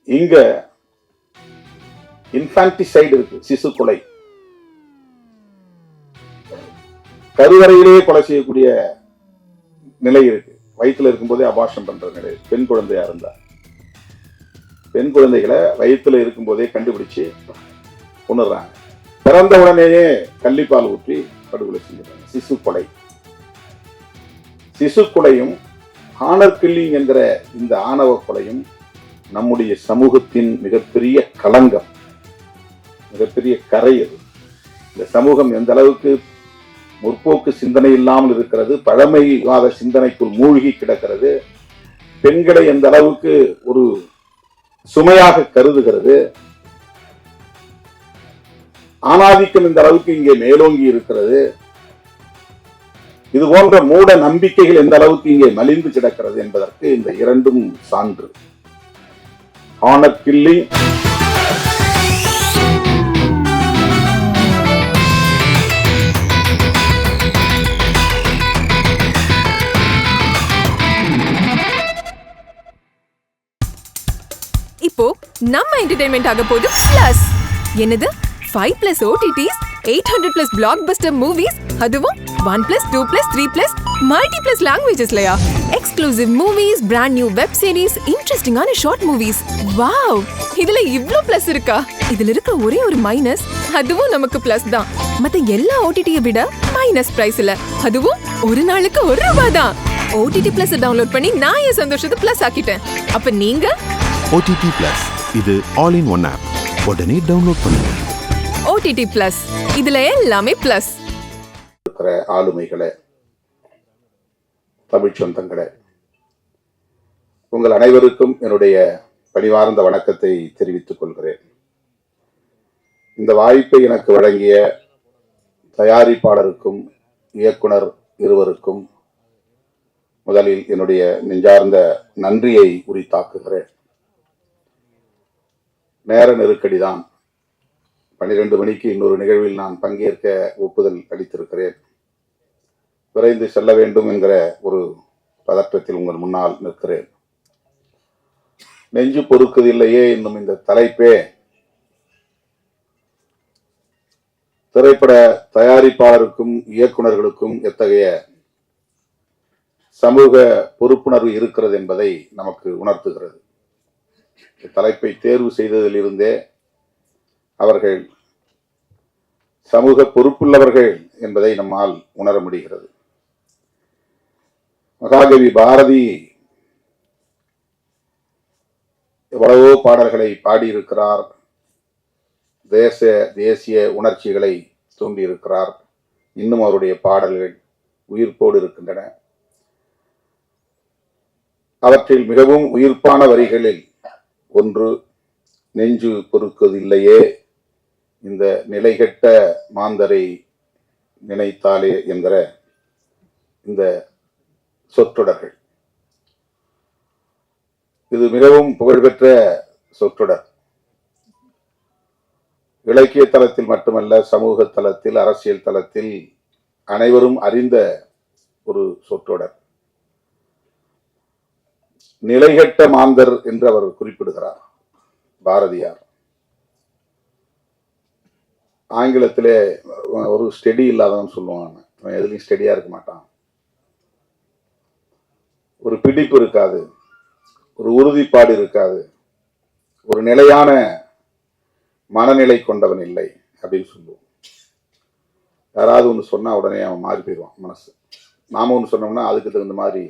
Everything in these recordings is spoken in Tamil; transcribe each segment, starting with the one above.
இங்க இன்ஃபான்டிசைடு இருக்கு, சிசு கொலை. கருவறையிலேயே கொலை செய்யக்கூடிய நிலை இருக்கு. வயிற்றுல இருக்கும்போதே அபார்ஷன் பண்ற நிலை. பெண் குழந்தையா இருந்தா பெண் குழந்தைகளை வயிற்றுல இருக்கும் போதே கண்டுபிடிச்சு கொண்டுறாங்க. பிறந்த உடனேயே கள்ளிப்பால் ஊற்றி படுகொலை செஞ்சிருக்காங்க. சிசு கொலை. சிசு கொலையும் ஹானர் கில்லிங் என்கிற இந்த ஆணவ கொலையும் நம்முடைய சமூகத்தின் மிகப்பெரிய களங்கம், மிகப்பெரிய கரை. அது இந்த சமூகம் எந்த அளவுக்கு முற்போக்கு சிந்தனை இல்லாமல் இருக்கிறது, பழமைவாத சிந்தனைக்குள் மூழ்கி கிடக்கிறது, பெண்களை எந்த அளவுக்கு ஒரு சுமையாக கருதுகிறது, ஆணாதிக்கம் இந்த அளவுக்கு இங்கே மேலோங்கி இருக்கிறது, இது போன்ற மூட நம்பிக்கைகள் எந்த அளவுக்கு இங்கே மலிந்து கிடக்கிறது என்பதற்கு இந்த இரண்டும் சான்று. ஹானர் கில்லிங் இப்போ நம்ம என்டர்டெயின்மெண்ட் ஆக போகுது பிளஸ். என்னது 5+ OTTs, 800+ பிளாக்பஸ்டர் மூவிஸ், அதுவும் 1+, 2+, 3+ மல்டி+ லாங்குவேஜஸ்லயா? Exclusive movies, brand new web series, இன்ட்ரெஸ்டிங்கான ஷார்ட் மூவிஸ். வாவ், இதுல இவ்ளோ பிளஸ் இருக்கா? இதுல இருக்க ஒரே ஒரு மைனஸ், அதுவும் நமக்கு பிளஸ் தான். மத்த எல்லா OTT-ய விட மைனஸ் பிரைஸ்ல, அதுவும் ஒரு நாளுக்கு ₹1 தான். OTT Plus டவுன்லோட் பண்ணி நான் என் சந்தோஷத்தை பிளஸ் ஆக்கிட்டேன். அப்ப நீங்க OTT Plus, இது ஆல் இன் ஒன் ஆப். உடனே டவுன்லோட் பண்ணுங்க. OTT Plus, இதுல எல்லாமே பிளஸ். இருக்கிற ஆளுமைகளே, தமிழ் சொந்தங்களே, உங்கள் அனைவருக்கும் என்னுடைய பணிவார்ந்த வணக்கத்தை தெரிவித்துக் கொள்கிறேன். இந்த வாய்ப்பை எனக்கு வழங்கிய தயாரிப்பாளருக்கும் இயக்குனர் இருவருக்கும் முதலில் என்னுடைய நெஞ்சார்ந்த நன்றியை உரித்தாக்குகிறேன். நேர நெருக்கடிதான். 12 மணிக்கு இன்னொரு நிகழ்வில் நான் பங்கேற்க ஒப்புதல் அளித்திருக்கிறேன். விரைந்து செல்ல வேண்டும் என்கிற ஒரு பதற்றத்தில் உங்கள் முன்னால் நிற்கிறேன். நெஞ்சு பொறுக்குதில்லையே இன்னும் இந்த தலைப்பே திரைப்பட தயாரிப்பாளருக்கும் இயக்குநர்களுக்கும் எத்தகைய சமூக பொறுப்புணர்வு இருக்கிறது என்பதை நமக்கு உணர்த்துகிறது. தலைப்பை தேர்வு செய்ததிலிருந்தே அவர்கள் சமூக பொறுப்புள்ளவர்கள் என்பதை நம்மால் உணர முடிகிறது. மகாகவி பாரதி எவ்வளவோ பாடல்களை பாடியிருக்கிறார், தேசிய உணர்ச்சிகளை தூண்டியிருக்கிறார். இன்னும் அவருடைய பாடல்கள் உயிர்ப்போடு இருக்கின்றன. அவற்றில் மிகவும் உயிர்ப்பான வரிகளில் ஒன்று, நெஞ்சு பொறுக்குதில்லையே இந்த நிலைகெட்ட மாந்தரை நினைத்தாலே என்கிற இந்த சொற்றொடர்கள். இது மிகவும் புகழ்பெற்ற சொற்றொடர். இலக்கிய தளத்தில் மட்டுமல்ல, சமூக தளத்தில், அரசியல் தளத்தில் அனைவரும் அறிந்த ஒரு சொற்றொடர். நிலைகெட்ட மாந்தர் என்று அவர் குறிப்பிடுகிறார் பாரதியார். ஆங்கிலத்திலே ஒரு ஸ்டெடி இல்லாதவன் சொல்லுவாங்க. அவன் எதுலையும் ஸ்டெடியா இருக்க மாட்டான், ஒரு பிடிப்பு இருக்காது, ஒரு உறுதிப்பாடு இருக்காது, ஒரு நிலையான மனநிலை கொண்டவன் இல்லை அப்படின்னு சொல்லுவோம். யாராவது ஒன்று சொன்னா உடனே அவன் மாறி போயிடுவான் மனசு. நாம ஒன்று சொன்னோம்னா அதுக்கு தகுந்த மாதிரி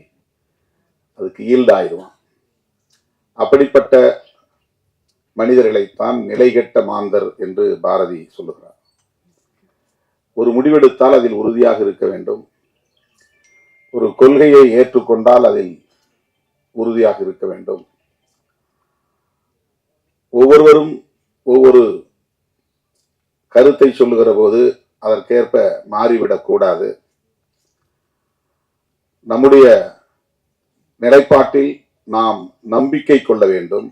அதுக்கு ஈல்டாயிடுவான். அப்படிப்பட்ட மனிதர்களைத்தான் நிலைகெட்ட மாந்தர் என்று பாரதி சொல்லுகிறார். ஒரு முடிவெடுத்தால் அதில் உறுதியாக இருக்க வேண்டும், ஒரு கொள்கையை ஏற்றுக்கொண்டால் அதில் உறுதியாக இருக்க வேண்டும். ஒவ்வொருவரும் ஒவ்வொரு கருத்தை சொல்லுகிற போது அதற்கேற்ப மாறிவிடக் கூடாது. நம்முடைய நிலைப்பாட்டில் நாம் நம்பிக்கை கொள்ள வேண்டும்.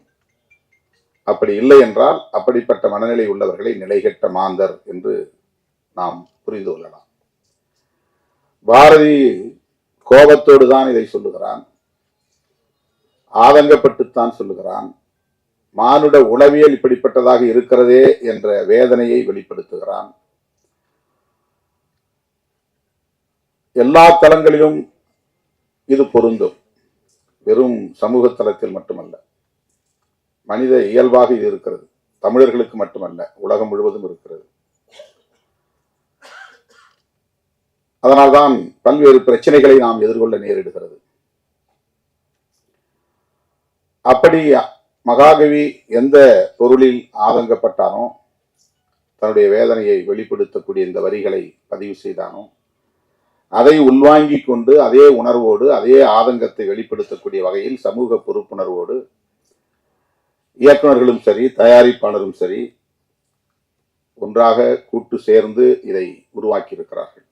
அப்படி இல்லை என்றால் அப்படிப்பட்ட மனநிலை உள்ளவர்களை நிலைகெட்ட மாந்தர் என்று நாம் புரிந்து கொள்ளலாம். பாரதி கோபத்தோடு தான் இதை சொல்லுகிறான், ஆதங்கப்பட்டுத்தான் சொல்லுகிறான். மானுட உளவியல் இப்படிப்பட்டதாக இருக்கிறதே என்ற வேதனையை வெளிப்படுத்துகிறான். எல்லா தளங்களிலும் இது பொருந்தும், வெறும் சமூக தளத்தில் மட்டுமல்ல. மனித இயல்பாக இது இருக்கிறது. தமிழர்களுக்கு மட்டுமல்ல, உலகம் முழுவதும் இருக்கிறது. அதனால்தான் பல்வேறு பிரச்சனைகளை நாம் எதிர்கொள்ள நேரிடுகிறது. அப்படி மகாகவி எந்த பொருளில் ஆதங்கப்பட்டானோ, தன்னுடைய வேதனையை வெளிப்படுத்தக்கூடிய இந்த வரிகளை பதிவு செய்தானோ, அதை உள்வாங்கிக் கொண்டு அதே உணர்வோடு அதே ஆதங்கத்தை வெளிப்படுத்தக்கூடிய வகையில் சமூக பொறுப்புணர்வோடு இயக்குநர்களும் சரி, தயாரிப்பாளரும் சரி ஒன்றாக கூட்டு சேர்ந்து இதை உருவாக்கி இருக்கிறார்கள்.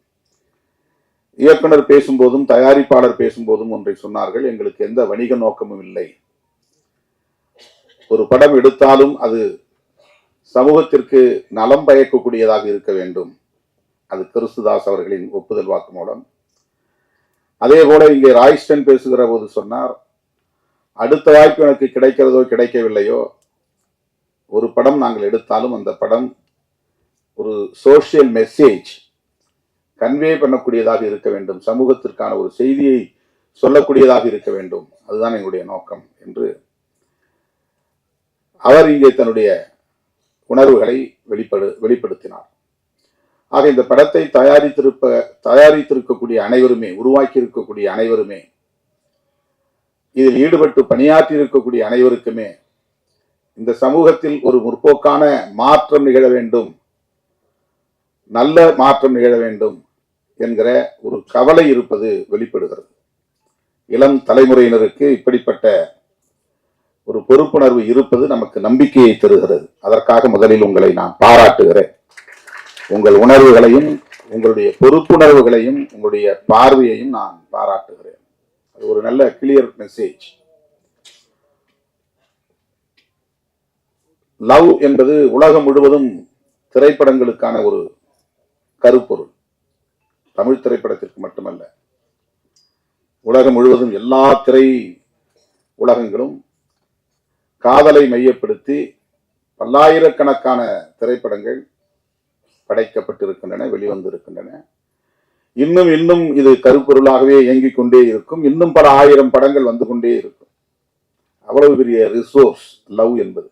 இயக்குனர் பேசும்போதும் தயாரிப்பாளர் பேசும்போதும் ஒன்றை சொன்னார்கள், எங்களுக்கு எந்த வணிக நோக்கமும் இல்லை. ஒரு படம் எடுத்தாலும் அது சமூகத்திற்கு நலம் பயக்கக்கூடியதாக இருக்க வேண்டும். அது கிறிஸ்துதாஸ் அவர்களின் ஒப்புதல் வாக்கு மூலம். அதே போல இங்கே ராய்ஸ்டன் பேசுகிற போது சொன்னார், அடுத்த வாய்ப்பு எனக்கு கிடைக்கிறதோ கிடைக்கவில்லையோ, ஒரு படம் நாங்கள் எடுத்தாலும் அந்த படம் ஒரு சோசியல் மெசேஜ் கன்வே பண்ணக்கூடியதாக இருக்க வேண்டும், சமூகத்திற்கான ஒரு செய்தியை சொல்லக்கூடியதாக இருக்க வேண்டும், அதுதான் எங்களுடைய நோக்கம் என்று அவர் இங்கே தன்னுடைய உணர்வுகளை வெளிப்படுத்தினார். ஆக இந்த படத்தை தயாரித்திருக்கக்கூடிய அனைவருமே, உருவாக்கி இருக்கக்கூடிய அனைவருமே, இதில் ஈடுபட்டு பணியாற்றி இருக்கக்கூடிய அனைவருக்குமே இந்த சமூகத்தில் ஒரு முற்போக்கான மாற்றம் நிகழ வேண்டும், நல்ல மாற்றம் நிகழ வேண்டும் என்கிற ஒரு கவலை இருப்பது வெளிப்படுகிறது. இளம் தலைமுறையினருக்கு இப்படிப்பட்ட ஒரு பொறுப்புணர்வு இருப்பது நமக்கு நம்பிக்கையை தருகிறது. அதற்காக முதலில் உங்களை நான் பாராட்டுகிறேன். உங்கள் உணர்வுகளையும் உங்களுடைய பொறுப்புணர்வுகளையும் உங்களுடைய பார்வையையும் நான் பாராட்டுகிறேன். அது ஒரு நல்ல கிளியர் மெசேஜ். லவ் என்பது உலகம் முழுவதும் திரைப்படங்களுக்கான ஒரு கருப்பொருள். தமிழ் திரைப்படத்திற்கு மட்டுமல்ல, உலகம் முழுவதும் எல்லா திரை உலகங்களும் காதலை மையப்படுத்தி பல்லாயிரக்கணக்கான திரைப்படங்கள் படைக்கப்பட்டிருக்கின்றன, வெளிவந்திருக்கின்றன. இன்னும் இன்னும் இது கருப்பொருளாகவே இயங்கிக் கொண்டே இருக்கும். இன்னும் பல ஆயிரம் படங்கள் வந்து கொண்டே இருக்கும். அவ்வளவு பெரிய ரிசோர்ஸ் லவ் என்பது.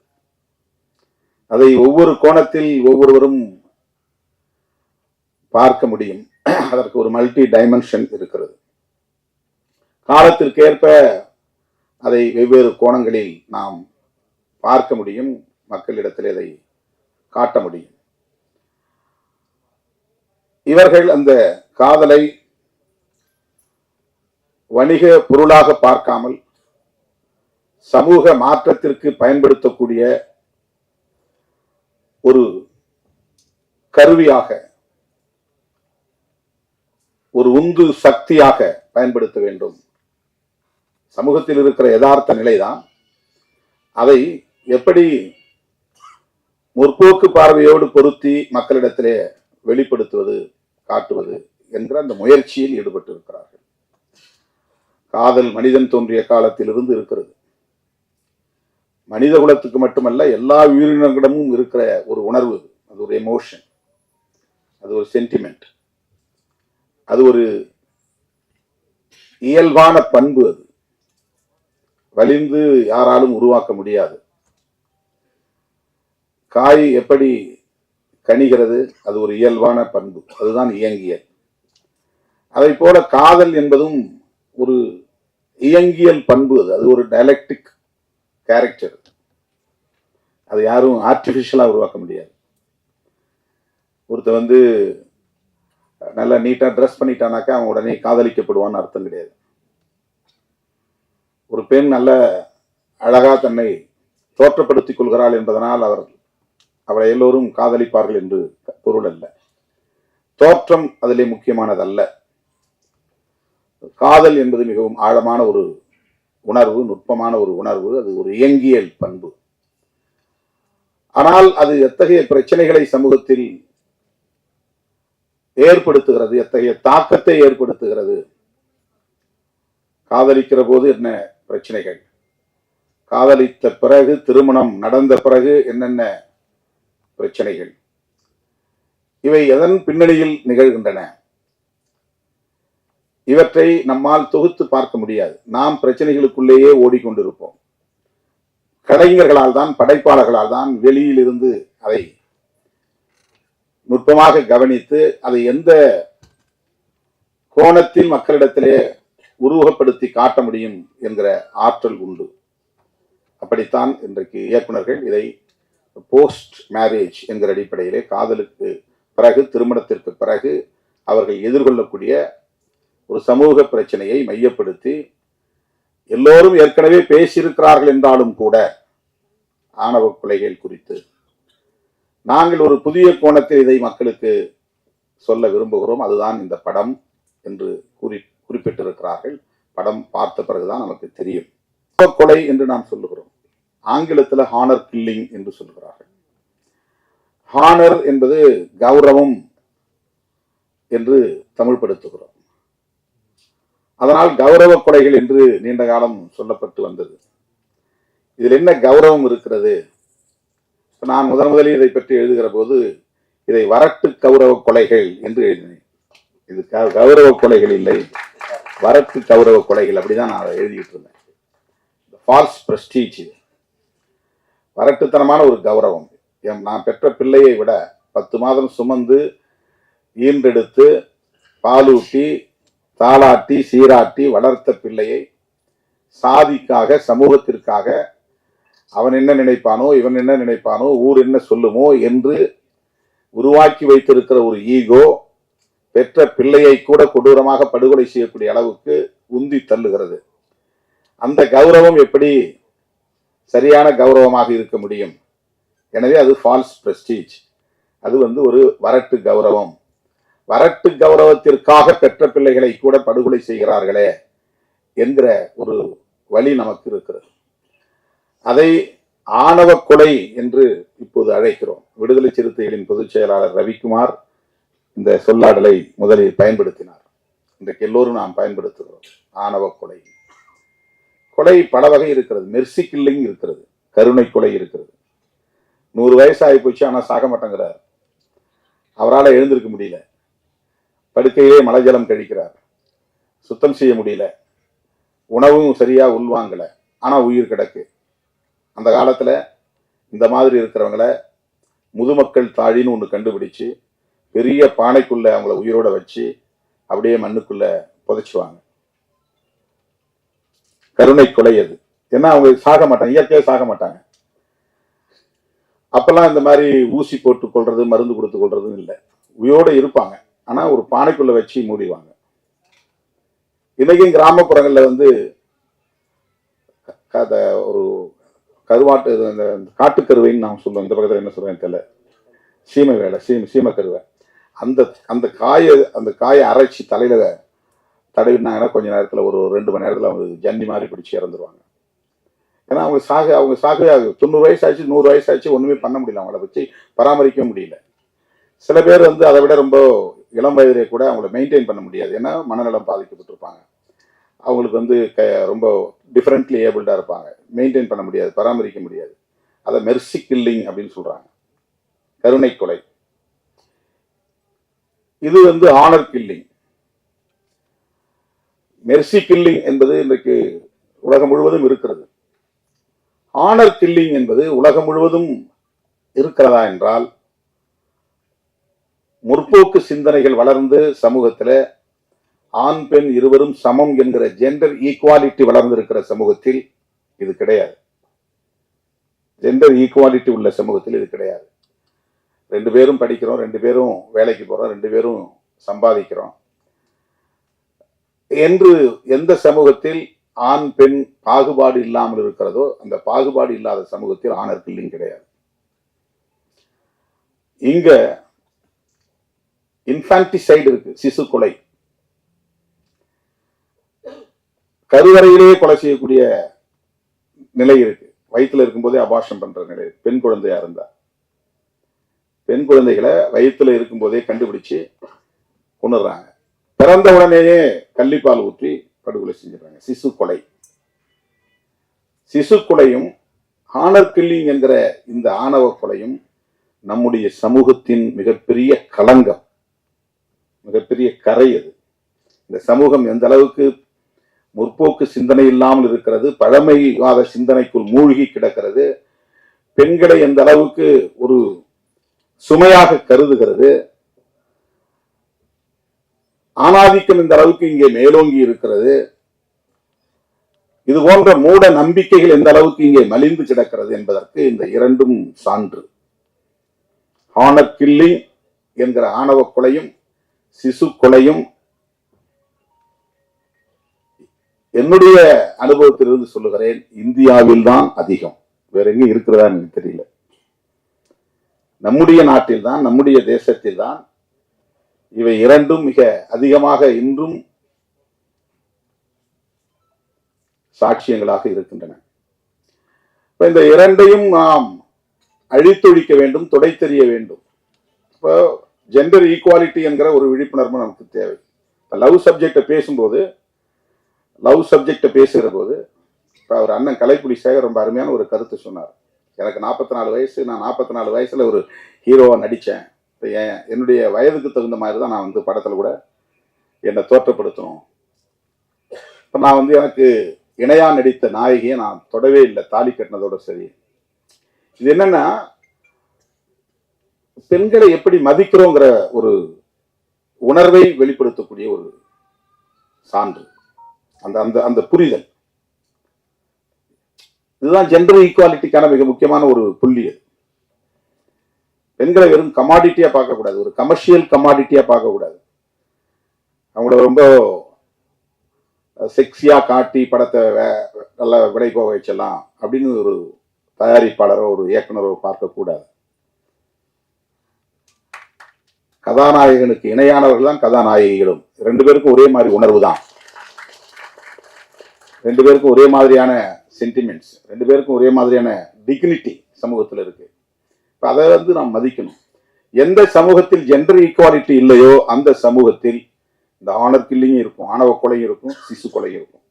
அதை ஒவ்வொரு கோணத்தில் ஒவ்வொருவரும் பார்க்க முடியும். அதற்கு ஒரு மல்டி டைமென்ஷன் இருக்கிறது. காலத்திற்கேற்ப அதை வெவ்வேறு கோணங்களில் நாம் பார்க்க முடியும், மக்களிடத்தில் அதை காட்ட முடியும். இவர்கள் அந்த காதலை வணிக பொருளாக பார்க்காமல் சமூக மாற்றத்திற்கு பயன்படுத்தக்கூடிய ஒரு கருவியாக, ஒரு உந்து சக்தியாக பயன்படுத்த வேண்டும். சமூகத்தில் இருக்கிற யதார்த்த நிலைதான். அதை எப்படி முற்போக்கு பார்வையோடு பொருத்தி மக்களிடத்திலே வெளிப்படுத்துவது, காட்டுவது என்கிற அந்த முயற்சியில் ஈடுபட்டு இருக்கிறார்கள். காதல் மனிதன் தோன்றிய காலத்திலிருந்து இருக்கிறது. மனித குலத்துக்கு மட்டுமல்ல, எல்லா உயிரினங்களிடமும் இருக்கிற ஒரு உணர்வு. அது ஒரு எமோஷன், அது ஒரு சென்டிமெண்ட், அது ஒரு இயல்பான பண்பு. அது வலிந்து யாராலும் உருவாக்க முடியாது. காய் எப்படி கனிகிறது, அது ஒரு இயல்பான பண்பு, அதுதான் இயங்கியல். அதை போல காதல் என்பதும் ஒரு இயங்கியல் பண்பு. அது ஒரு டயலெக்டிக் கேரக்டர். அது யாரும் ஆர்டிபிஷியலா உருவாக்க முடியாது. ஒருத்தர் நல்லா நீட்டா ட்ரெஸ் பண்ணிட்டானாக்கா அவன் உடனே காதலிக்கப்படுவான்னு அர்த்தம் கிடையாது. ஒரு பெண் நல்ல அழகா தன்னை தோற்றப்படுத்திக் கொள்கிறாள் என்பதனால் அவளை எல்லோரும் காதலிப்பார்கள் என்று பொருள் அல்ல. தோற்றம் அதிலே முக்கியமானதல்ல. காதல் என்பது மிகவும் ஆழமான ஒரு உணர்வு, நுட்பமான ஒரு உணர்வு. அது ஒரு இயங்கியல் பண்பு. ஆனால் அது எத்தகைய பிரச்சனைகளை சமூகத்தில் ஏற்படுத்துகிறது, எத்தகைய தாக்கத்தை ஏற்படுத்துகிறது. காதலிக்கிற போது என்ன பிரச்சனைகள், காதலித்த பிறகு, திருமணம் நடந்த பிறகு என்னென்ன பிரச்சனைகள், இவை எதன் பின்னணியில் நிகழ்கின்றன, இவற்றை நம்மால் தொகுத்து பார்க்க முடியாது. நாம் பிரச்சனைகளுக்குள்ளேயே ஓடிக்கொண்டிருப்போம். கலைஞர்களால் தான், படைப்பாளர்களால் தான் வெளியில் இருந்து அதை நுட்பமாக கவனித்து அதை எந்த கோணத்தில் மக்களிடத்திலே உருவகப்படுத்தி காட்ட முடியும் என்கிற ஆற்றல் உண்டு. அப்படித்தான் இன்றைக்கு இயக்குனர்கள் இதை போஸ்ட் மேரேஜ் என்கிற அடிப்படையிலே, காதலுக்கு பிறகு, திருமணத்திற்கு பிறகு அவர்கள் எதிர்கொள்ளக்கூடிய ஒரு சமூக பிரச்சனையை மையப்படுத்தி, எல்லோரும் ஏற்கனவே பேசியிருக்கிறார்கள் என்றாலும் கூட ஆணவ கொலைகள் குறித்து நாங்கள் ஒரு புதிய கோணத்தில் இதை மக்களுக்கு சொல்ல விரும்புகிறோம். அதுதான் இந்த படம் என்று குறிப்பிட்டிருக்கிறார்கள். படம் பார்த்த பிறகுதான் நமக்கு தெரியும். கொலை என்று நாம் சொல்லுகிறோம். ஆங்கிலத்தில் ஹானர் கில்லிங் என்று சொல்கிறார்கள். ஹானர் என்பது கௌரவம் என்று தமிழ்படுத்துகிறோம். அதனால் கௌரவ கொலைகள் என்று நீண்ட காலம் சொல்லப்பட்டு வந்தது. இதில் என்ன கௌரவம் இருக்கிறது? நான் முதலில் இதை பற்றி எழுதுகிற போது இதை வரட்டு கௌரவ கொலைகள் என்று எழுதினேன். இது கௌரவ கொலைகள் இல்லை, வரட்டு கௌரவ கொலைகள், அப்படிதான் நான் எழுதிட்டு இருந்தேன். ஃபால்ஸ் பிரஸ்டீஜ், வரட்டுத்தனமான ஒரு கௌரவம். நான் பெற்ற பிள்ளையை விட 10 மாதம் சுமந்து ஈன்றெடுத்து பாலூட்டி தாளாட்டி சீராட்டி வளர்த்த பிள்ளையை சாதிக்காக, சமூகத்திற்காக அவன் என்ன நினைப்பானோ, இவன் என்ன நினைப்பானோ, ஊர் என்ன சொல்லுமோ என்று உருவாக்கி வைத்திருக்கிற ஒரு ஈகோ பெற்ற பிள்ளையை கூட கொடூரமாக படுகொலை செய்யக்கூடிய அளவுக்கு உந்தி தள்ளுகிறது. அந்த கௌரவம் எப்படி சரியான கௌரவமாக இருக்க முடியும்? எனவே அது ஃபால்ஸ் பிரஸ்டீஜ். அது ஒரு வரட்டு கௌரவம். வரட்டு கௌரவத்திற்காக பெற்ற பிள்ளைகளை கூட படுகொலை செய்கிறார்களே என்கிற ஒரு வழி நமக்கு இருக்கிறது. அதை ஆணவ கொலை என்று இப்போது அழைக்கிறோம். விடுதலை சிறுத்தைகளின் பொதுச் செயலாளர் ரவிக்குமார் இந்த சொல்லாடலை முதலில் பயன்படுத்தினார். இன்றைக்கு எல்லோரும் நாம் பயன்படுத்துகிறோம். ஆணவ கொலை. கொலை பல வகை இருக்கிறது. மெர்சி கில்லிங் இருக்கிறது, கருணை கொலை இருக்கிறது. 100 வயசு ஆகி போச்சு, ஆனால் சாக மாட்டேங்கிறார். அவரால் எழுந்திருக்க முடியல, படுக்கையிலே மலைஜலம் கழிக்கிறார், சுத்தம் செய்ய முடியல, உணவும் சரியா உள்வாங்கல, ஆனா உயிர் கிடக்கு. அந்த காலத்துல இந்த மாதிரி இருக்கிறவங்களை முதுமக்கள் தாழின்னு ஒன்று கண்டுபிடிச்சு பெரிய பானைக்குள்ள அவங்கள உயிரோட வச்சு அப்படியே மண்ணுக்குள்ள புதைச்சுவாங்க. கருணை கொலை அது. ஏன்னா அவங்க சாக மாட்டாங்க, இயற்கையா சாக மாட்டாங்க. அப்பெல்லாம் இந்த மாதிரி ஊசி போட்டு கொள்றது, மருந்து கொடுத்து கொள்றதும் இல்லை. உயிரோட இருப்பாங்க, ஆனா ஒரு பானைக்குள்ள வச்சு மூடிவாங்க. இன்னைக்கும் கிராமப்புறங்கள்ல ஒரு கருவாட்டு, அந்த காட்டுக்கருவைன்னு நாம் சொல்லுவோம். இந்த பக்கத்தில் என்ன சொல்றேன் தெரியல, சீமை வேலை, சீமை கருவை. அந்த காயை அரைச்சி தலையில தடவினாங்கன்னா கொஞ்ச நேரத்தில், ஒரு 2 மணி நேரத்தில் அவங்க ஜன்னி மாதிரி பிடிச்சி இறந்துருவாங்க. ஏன்னா அவங்க சாக 90 வயசு ஆச்சு, 100 வயசு ஆச்சு, ஒண்ணுமே பண்ண முடியல, அவங்கள வச்சு பராமரிக்க முடியல. சில பேர் அதை விட ரொம்ப இளம் வயதிலே கூட அவங்கள மெயின்டைன் பண்ண முடியாது. ஏன்னா மனநலம் பாதிக்கப்பட்டிருப்பாங்க. அவங்களுக்கு ரொம்ப டிஃபரெண்ட்லி ஏபிள்டா இருப்பாங்க. மெயின்டைன் பண்ண முடியாது, பராமரிக்க முடியாது. அதை மெர்சி கில்லிங் அப்படின்னு சொல்றாங்க, கருணை கொலை. இது ஆனர் கில்லிங். மெர்சி கில்லிங் என்பது இன்றைக்கு உலகம் முழுவதும் இருக்கிறது. ஆனர் கில்லிங் என்பது உலகம் முழுவதும் இருக்கிறதா என்றால், முற்போக்கு சிந்தனைகள் வளர்ந்து சமூகத்தில் ஆண் பெண் இருவரும் சமம் என்கிற ஜெண்டர் ஈக்குவாலிட்டி வளர்ந்திருக்கிற சமூகத்தில் இது கிடையாது. ஜெண்டர் ஈக்குவாலிட்டி உள்ள சமூகத்தில் இது கிடையாது. 2 பேரும் படிக்கிறோம், 2 பேரும் வேலைக்கு போறோம், 2 பேரும் சம்பாதிக்கிறோம் என்று எந்த சமூகத்தில் ஆண் பெண் பாகுபாடு இல்லாமல் இருக்கிறதோ அந்த பாகுபாடு இல்லாத சமூகத்தில் ஆணர் கில்லிங் கிடையாது. இங்க இன்ஃபான்டிசைடு இருக்கு, சிசு கொலை. கருவறையிலேயே கொலை செய்யக்கூடிய நிலை இருக்கு. வயிற்றுல இருக்கும்போதே அபார்ஷன் பண்ற நிலை. பெண் குழந்தையா இருந்தா, பெண் குழந்தைகளை வயிற்றுல இருக்கும்போதே கண்டுபிடிச்சு கொண்டுறாங்க. பிறந்த உடனேயே கள்ளிப்பால் ஊற்றி படுகொலை செஞ்சிடறாங்க. சிசு கொலை. சிசு கொலையும் ஹானர் கில்லிங் என்கிற இந்த ஆணவ கொலையும் நம்முடைய சமூகத்தின் மிகப்பெரிய களங்கம், மிகப்பெரிய கரை. அது இந்த சமூகம் எந்த அளவுக்கு முற்போக்கு சிந்தனை இல்லாமல் இருக்கிறது, பழமைவாத சிந்தனைக்குள் மூழ்கி கிடக்கிறது, பெண்களை எந்த அளவுக்கு ஒரு சுமையாக கருதுகிறது, ஆணாதிக்கம் இந்த அளவுக்கு இங்கே மேலோங்கி இருக்கிறது, இது போன்ற மூட நம்பிக்கைகள் எந்த அளவுக்கு இங்கே மலிந்து கிடக்கிறது என்பதற்கு இந்த இரண்டும் சான்று. ஹானர் கில்லிங் என்கிற ஆணவ கொலையும் சிசு கொலையும் என்னுடைய அனுபவத்திலிருந்து சொல்லுகிறேன், இந்தியாவில் தான் அதிகம், வேற எங்க இருக்கிறதா எனக்கு தெரியல. நம்முடைய நாட்டில் தான், நம்முடைய தேசத்தில் தான் இவை இரண்டும் மிக அதிகமாக இன்றும் சாட்சியங்களாக இருக்கின்றன. இப்ப இந்த இரண்டையும் நாம் அழித்தொழிக்க வேண்டும், துடைத்தெறிய வேண்டும். இப்போ ஜெண்டர் ஈக்குவாலிட்டி என்கிற ஒரு விழிப்புணர்வு நமக்கு தேவை. லவ் சப்ஜெக்டை பேசுகிற போது இப்போ அவர் அண்ணன் கலைப்புலி சேகர் ரொம்ப அருமையான ஒரு கருத்து சொன்னார். எனக்கு 44 வயசு, நான் 44 வயசுல ஒரு ஹீரோவா நடித்தேன். இப்போ என்னுடைய வயதுக்கு தகுந்த மாதிரி தான் நான் வந்து படத்தில் கூட என்னை தோற்றப்படுத்தணும். இப்போ நான் எனக்கு இணையா நடித்த நாயகியை நான் தொடவே இல்லை, தாலி கட்டினதோட சரி. இது என்னன்னா, பெண்களை எப்படி மதிக்கிறோங்கிற ஒரு உணர்வை வெளிப்படுத்தக்கூடிய ஒரு சான்று, அந்த அந்த அந்த புரிதல். இதுதான் ஜெண்டர் ஈக்குவாலிட்டிக்கான மிக முக்கியமான ஒரு புள்ளி. பெண்களை வெறும் கமாடிட்டியா பார்க்கக்கூடாது, ஒரு கமர்ஷியல் கமாடிட்டியா பார்க்கக்கூடாது. அவங்கள ரொம்ப செக்ஸியா காட்டி படத்தை நல்லா விடை போக வச்சலாம் அப்படின்னு ஒரு தயாரிப்பாளரோ ஒரு இயக்குனரோ பார்க்கக்கூடாது. கதாநாயகனுக்கு இணையானவர்கள் தான் கதாநாயகிகளும். 2 பேருக்கும் ஒரே மாதிரி உணர்வு தான், 2 பேருக்கும் ஒரே மாதிரியான சென்டிமெண்ட்ஸ், 2 பேருக்கும் ஒரே மாதிரியான டிக்னிட்டி சமூகத்தில் இருக்கு. இப்போ அதை நாம் மதிக்கணும். எந்த சமூகத்தில் ஜெண்டர் ஈக்குவாலிட்டி இல்லையோ அந்த சமூகத்தில் இந்த ஆனர் கில்லிங்கும் இருக்கும், ஆணவ கொலையும் இருக்கும், சிசு கொலையும் இருக்கும்.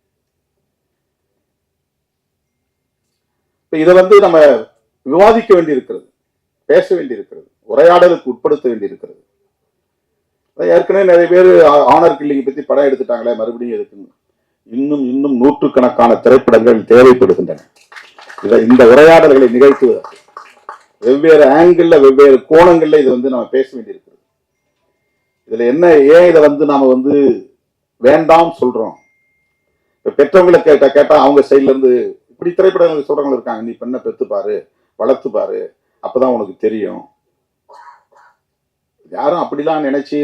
இப்போ இதை நம்ம விவாதிக்க வேண்டியிருக்கிறது, பேச வேண்டியிருக்கிறது, உரையாடலுக்கு உட்படுத்த வேண்டியிருக்கிறது. ஏற்கனவே நிறைய பேர் ஆனர் கில்லிங்கை பற்றி படம் எடுத்துட்டாங்களே, மறுபடியும் எதுக்குன்னு இன்னும் நூற்றுக்கணக்கான திரைப்படங்கள் தேவைப்படுகின்றன. இந்த உரையாடல்களை நிகழ்த்துவதற்கு வெவ்வேறு ஆங்கிள், வெவ்வேறு கோணங்கள்ல இதை நம்ம பேச வேண்டியிருக்கிறது. இதுல என்ன, ஏன் இதை நாம வேண்டாம் சொல்றோம்? இப்ப பெற்றவங்களை கேட்டா அவங்க சைட்ல இருந்து இப்படி திரைப்படங்கள் சொல்றவங்க இருக்காங்க, நீ பெண்ணை பெத்து பாரு, வளர்த்து பாரு, அப்பதான் உனக்கு தெரியும். யாரும் அப்படிலாம் நினைச்சு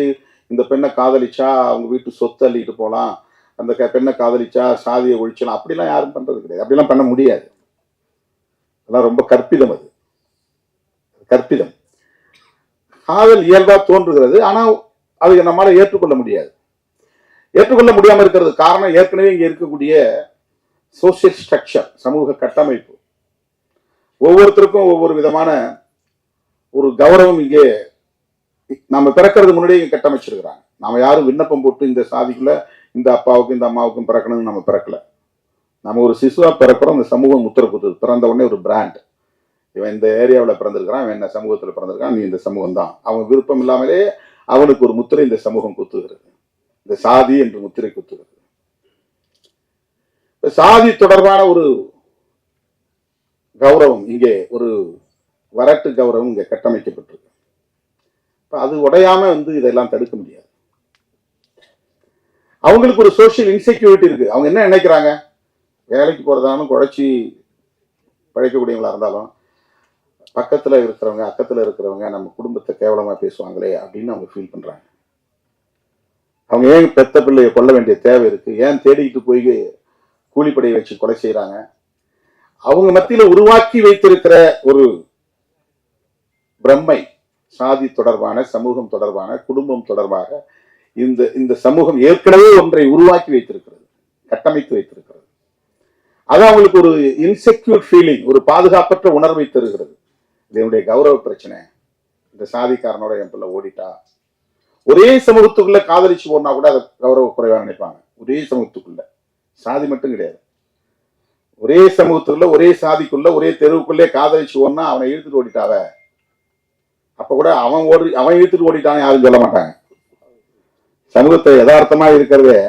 இந்த பெண்ணை காதலிச்சா அவங்க வீட்டு சொத்து அள்ளிட்டு போலாம், அந்த பெண்ணை காதலிச்சா சாதியை ஒழிச்சலாம், அப்படிலாம் யாரும் பண்றது கிடையாது. அப்படிலாம் பண்ண முடியாது. அதெல்லாம் ரொம்ப கற்பிதம். அது கற்பிதம். காதல் இயல்பா தோன்றுகிறது, ஆனா அதை நம்மளால ஏற்றுக்கொள்ள முடியாது. ஏற்றுக்கொள்ள முடியாம இருக்கிறது காரணம் ஏற்கனவே இங்க இருக்கக்கூடிய சோசியல் ஸ்ட்ரக்சர், சமூக கட்டமைப்பு. ஒவ்வொருத்தருக்கும் ஒவ்வொரு விதமான ஒரு கௌரவம் இங்கே நம்ம பிறக்கிறது முன்னாடியே இங்க கட்டமைச்சிருக்கிறாங்க. நாம யாரும் விண்ணப்பம் போட்டு இந்த சாதிக்குள்ள இந்த அப்பாவுக்கும் இந்த அம்மாவுக்கும் பிறக்கணும்னு நம்ம பிறக்கல. நம்ம ஒரு சிசுவா பிறக்கிறோம், இந்த சமூகம் முத்திர குத்துது. பிறந்த உடனே ஒரு பிராண்ட், இவன் இந்த ஏரியாவில் பிறந்திருக்கிறான், இவன் என்ன சமூகத்தில் பிறந்திருக்கான், நீ இந்த சமூகம் தான். அவன் விருப்பம் இல்லாமலே அவனுக்கு ஒரு முத்திரை இந்த சமூகம் குத்துகிறது, இந்த சாதி என்று முத்திரை குத்துகிறது. சாதி தொடர்பான ஒரு கௌரவம் இங்கே, ஒரு வரட்டு கௌரவம் இங்கே கட்டமைக்கப்பட்டிருக்கு. அது உடையாம இதெல்லாம் தடுக்க முடியாது. அவங்களுக்கு ஒரு சோசியல் இன்செக்யூரிட்டி இருக்கு. அவங்க என்ன நினைக்கிறாங்க, வேலைக்கு போறதாலும் குழைச்சி பழைக்கக்கூடியவங்களா இருந்தாலும் பக்கத்துல இருக்கிறவங்க அக்கத்துல இருக்கிறவங்க நம்ம குடும்பத்தை கேவலமா பேசுவாங்களே அப்படின்னு அவங்க ஃபீல் பண்றாங்க. அவங்க ஏன் பெத்த பிள்ளையை கொல்ல வேண்டிய தேவை இருக்கு, ஏன் தேடிக்கிட்டு போய் கூலிப்படையை வச்சு கொலை செய்யறாங்க? அவங்க மத்தியில உருவாக்கி வைத்திருக்கிற ஒரு பிரம்மை, சாதி தொடர்பான, சமூகம் தொடர்பான, குடும்பம் தொடர்பாக இந்த சமூகம் ஏற்கனவே ஒன்றை உருவாக்கி வைத்திருக்கிறது, கட்டமைத்து வைத்திருக்கிறது. அது அவங்களுக்கு ஒரு இன்செக்யூர் ஃபீலிங், ஒரு பாதுகாப்பற்ற உணர்வை தருகிறது. இதனுடைய கௌரவ பிரச்சனை, இந்த சாதிக்காரனோட என் பிள்ளை ஓடிட்டா, ஒரே சமூகத்துக்குள்ள காதலிச்சு போனா கூட அதை கௌரவ குறைவா நினைப்பாங்க. ஒரே சமூகத்துக்குள்ள, சாதி மட்டும் கிடையாது, ஒரே சமூகத்துக்குள்ள, ஒரே சாதிக்குள்ள, ஒரே தெருவுக்குள்ளே காதலிச்சு ஒன்னா அவனை இழுத்துட்டு ஓடிட்டாவ. அப்ப கூட அவன் இழுத்துட்டு ஓடிட்டான்னு யாரும் சொல்ல மாட்டாங்க. சமூகத்தை யதார்த்தமா இருக்கிறதே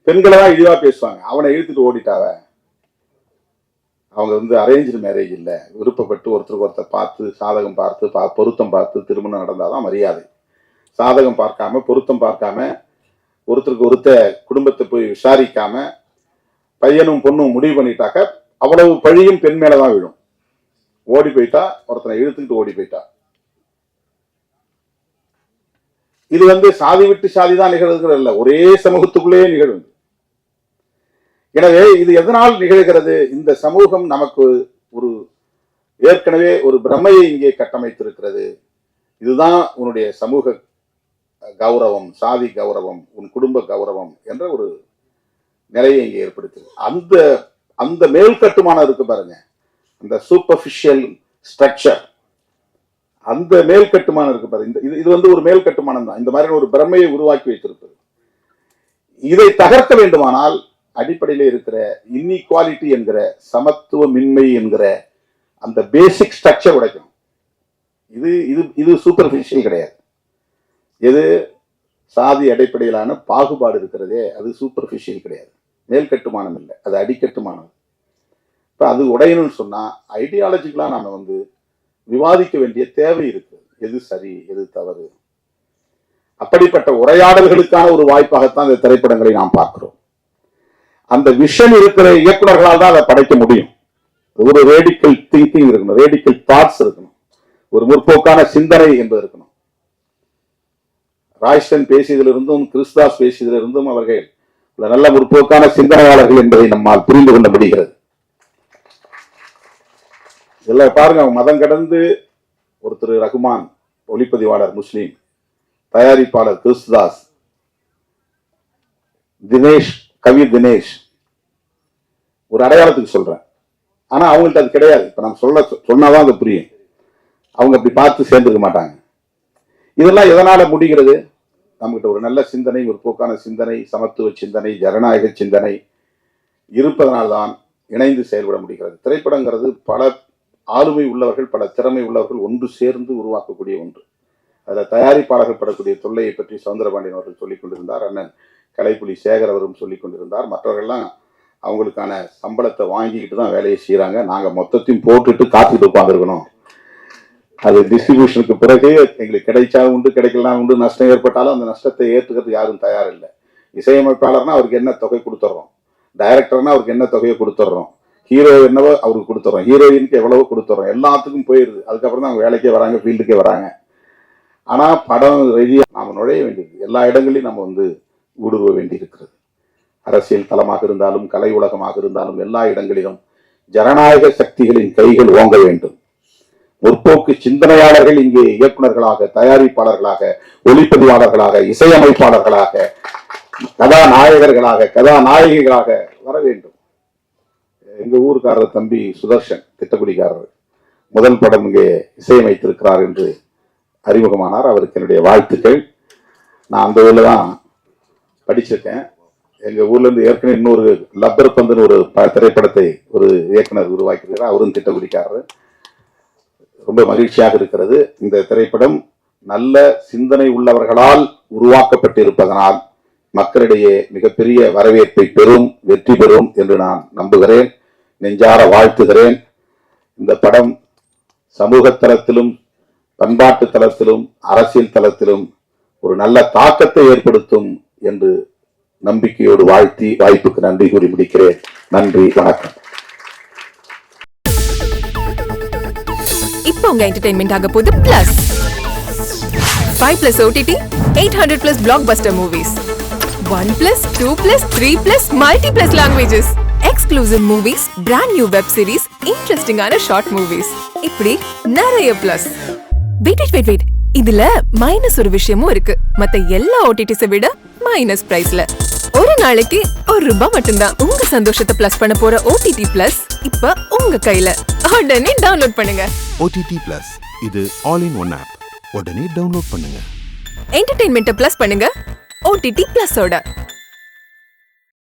பெண்களை தான் இழிவா பேசுவாங்க. அவனை இழுத்துட்டு ஓடிட்டாவ. அவங்க அரேஞ்சு மேரேஜ் இல்லை, விருப்பப்பட்டு ஒருத்தருக்கு ஒருத்தர் பார்த்து சாதகம் பார்த்து பொருத்தம் பார்த்து திருமணம் நடந்தாதான் மரியாதை. சாதகம் பார்க்காம பொருத்தம் பார்க்காம ஒருத்தருக்கு ஒருத்த குடும்பத்தை போய் விசாரிக்காம பையனும் பொண்ணும் முடிவு பண்ணிட்டாக்க அவ்வளவு பழியும் பெண் மேலதான் விழும். ஓடி போயிட்டா, ஒருத்தனை இழுத்துக்கிட்டு ஓடி போயிட்டா. இது சாதி விட்டு சாதி தான் நிகழ்கிறது இல்ல, ஒரே சமூகத்துக்குள்ளே நிகழும். எனவே இது எதனால் நிகழ்கிறது? இந்த சமூகம் நமக்கு ஏற்கனவே ஒரு பிரமையை இங்கே கட்டமைத்திருக்கிறது. இதுதான் உன்னுடைய சமூக கௌரவம், சாதி கௌரவம், உன் குடும்ப கௌரவம் என்ற ஒரு நிலையை இங்கே ஏற்படுத்துது. அந்த மேல் கட்டுமானம் இருக்கு பாருங்க, அந்த சூப்பர்ஃபிஷியல் ஸ்ட்ரக்சர், அந்த மேல் கட்டுமானம் இருக்கு பாருங்க. இது ஒரு மேல் கட்டுமானம் தான். இந்த மாதிரி ஒரு பிரமையை உருவாக்கி வைத்திருப்பது. இதை தகர்க்க வேண்டுமானால் அடிப்படையில் இருக்கிற இன்இக்வாலிட்டி என்கிற சமத்துவமின்மை என்கிற அந்த பேசிக் ஸ்ட்ரக்சர் உடைக்கணும். இது சூப்பர்ஃபிஷியல் கிடையாது. எது சாதி அடிப்படையிலான பாகுபாடு இருக்கிறதே அது சூப்பர்ஃபிஷியல் கிடையாது, மேல் கட்டுமானம் இல்லை, அது அடிக்கட்டுமானம். இப்போ அது உடையணும்னு சொன்னா ஐடியாலஜிக்கலா நாம விவாதிக்க வேண்டிய தேவை இருக்கு. எது சரி எது தவறு, அப்படிப்பட்ட உரையாடல்களுக்கான ஒரு வாய்ப்பாகத்தான் இந்த திரைப்படங்களை நாம் பார்க்கிறோம். அந்த விஷன் இருக்கிற இயக்குநர்களால் தான் அதை படைக்க முடியும். ஒரு ரேடிக்கல் திங்கிங் இருக்கணும், ரேடிக்கல் தாட்ஸ் இருக்கணும், ஒரு முற்போக்கான சிந்தனை என்பது இருக்கணும். ராய்ஸ்டன் பேசியதிலிருந்தும் கிறிஸ்தாஸ் பேசியதிலிருந்தும் அவர்கள் நல்ல முற்போக்கான சிந்தனையாளர்கள் என்பதை நம்மால் புரிந்து கொள்ள முடிகிறது. இதெல்லாம் பாருங்க, மதம் கடந்து ஒருத்தர் ரகுமான், ஒளிப்பதிவாளர் முஸ்லீம், தயாரிப்பாளர் கிறிஸ்தாஸ், தினேஷ், கவி தினேஷ், ஒரு அடையாளத்துக்கு சொல்றேன். ஆனா அவங்கள்ட்ட அது கிடையாது. இப்ப நம்ம சொன்னாதான் அது புரியும். அவங்க அப்படி பார்த்து சேர்ந்துக்க மாட்டாங்க. இதெல்லாம் எதனால முடிகிறது? நம்மகிட்ட ஒரு நல்ல சிந்தனை, ஒரு போக்கான சிந்தனை, சமத்துவ சிந்தனை, ஜனநாயக சிந்தனை இருப்பதனால்தான் இணைந்து செயல்பட முடிகிறது. திரைப்படங்கிறது பல ஆளுமை உள்ளவர்கள், பல திறமை உள்ளவர்கள் ஒன்று சேர்ந்து உருவாக்கக்கூடிய ஒன்று. அதில் தயாரிப்பாளர்கள் படக்கூடிய தொல்லையை பற்றி சவுந்தரபாண்டியன் அவர்கள் சொல்லிக் கொண்டிருந்தார். அண்ணன் கலைப்புலி சேகர் அவரும் சொல்லிக் கொண்டிருந்தார். மற்றவர்கள்லாம் அவங்களுக்கான சம்பளத்தை வாங்கிக்கிட்டு தான் வேலையை செய்யறாங்க. நாங்கள் மொத்தத்தையும் போட்டுட்டு காத்துக்கிட்டு உட்காந்துருக்கணும். அது டிஸ்ட்ரிபியூஷனுக்கு பிறகு எங்களுக்கு கிடைச்சா உண்டு, கிடைக்கலாம் உண்டு, நஷ்டம் ஏற்பட்டாலும் அந்த நஷ்டத்தை ஏற்றுக்கிறதுக்கு யாரும் தயார் இல்லை. இசையமைப்பாளர்னா அவருக்கு என்ன தொகை கொடுத்துட்றோம், டைரக்டர்னா அவருக்கு என்ன தொகையை கொடுத்துட்றோம், ஹீரோ என்னவோ அவருக்கு கொடுத்துட்றோம், ஹீரோயினுக்கு எவ்வளவோ கொடுத்துட்றோம், எல்லாத்துக்கும் போயிடுது. அதுக்கப்புறம் தான் அவங்க வேலைக்கே வராங்க, ஃபீல்டுக்கே வராங்க. ஆனால் படம் ரீதியாக நாம் நுழைய வேண்டியது, எல்லா இடங்களையும் நம்ம ஊடுருவ வேண்டியிருக்கிறது. அரசியல் தளமாக இருந்தாலும், கலை உலகமாக இருந்தாலும், எல்லா இடங்களிலும் ஜனநாயக சக்திகளின் கைகள் ஓங்க வேண்டும். முற்போக்கு சிந்தனையாளர்கள் இங்கே இயக்குநர்களாக, தயாரிப்பாளர்களாக, ஒளிப்பதிவாளர்களாக, இசையமைப்பாளர்களாக, கதாநாயகர்களாக, கதாநாயகிகளாக வர வேண்டும். எங்க ஊருக்காரர் தம்பி சுதர்ஷன், திட்டக்குடிக்காரர், முதல் படம் இங்கே இசையமைத்திருக்கிறார் என்று அறிமுகமானார். அவருக்கு என்னுடைய வாழ்த்துக்கள். நான் அந்த ஊர்ல தான் படிச்சிருக்கேன். எங்க ஊர்ல இருந்து ஏற்கனவே இன்னொரு லப்பர் பந்துன்னு ஒரு திரைப்படத்தை ஒரு இயக்குனர் உருவாக்கியிருக்கிறார். அவரும் திட்டக்குடிக்காரர். ரொம்ப மகிழ்ச்சியாக இருக்கிறது. இந்த திரைப்படம் நல்ல சிந்தனை உள்ளவர்களால் உருவாக்கப்பட்டிருப்பதனால் மக்களிடையே மிகப்பெரிய வரவேற்பை பெறும், வெற்றி பெறும் என்று நான் நம்புகிறேன், நெஞ்சார வாழ்த்துகிறேன். இந்த படம் சமூக தளத்திலும், பண்பாட்டு தளத்திலும், அரசியல் தளத்திலும் ஒரு நல்ல தாக்கத்தை ஏற்படுத்தும் என்று நம்பிக்கையோடு வாழ்த்தி வாய்ப்புக்கு நன்றி கூறி முடிக்கிறேன். நன்றி, வணக்கம். இப்போ உங்க என்டர்டெயின்மெண்ட் ஆக போகுது plus 5+ OTT, 800+ blockbuster movies, 1+, 2+, 3+, multi+ languages, exclusive movies, brand new web series, interesting ஆன short movies, இப்படி நிறைய பிளஸ். வெயிட் இதுல மைனஸ் ஒரு விஷயமும் இருக்கு. மத்த எல்லா OTTs விட மைனஸ் பிரைஸ்ல ஒரு நாளைக்கு ₹1 மட்டும்தான். உங்க சந்தோஷத்தை பிளஸ் பண்ண போற OTT பிளஸ் இப்ப உங்க கையில. உடனே டவுன்லோட் பண்ணுங்க. OTT Plus இது ஆல் இன் ஒன் ஆப். உடனே டவுன்லோட் பண்ணுங்க. என்டர்டெயின்மெண்ட்டை பிளஸ் பண்ணுங்க OTT பிளஸோட.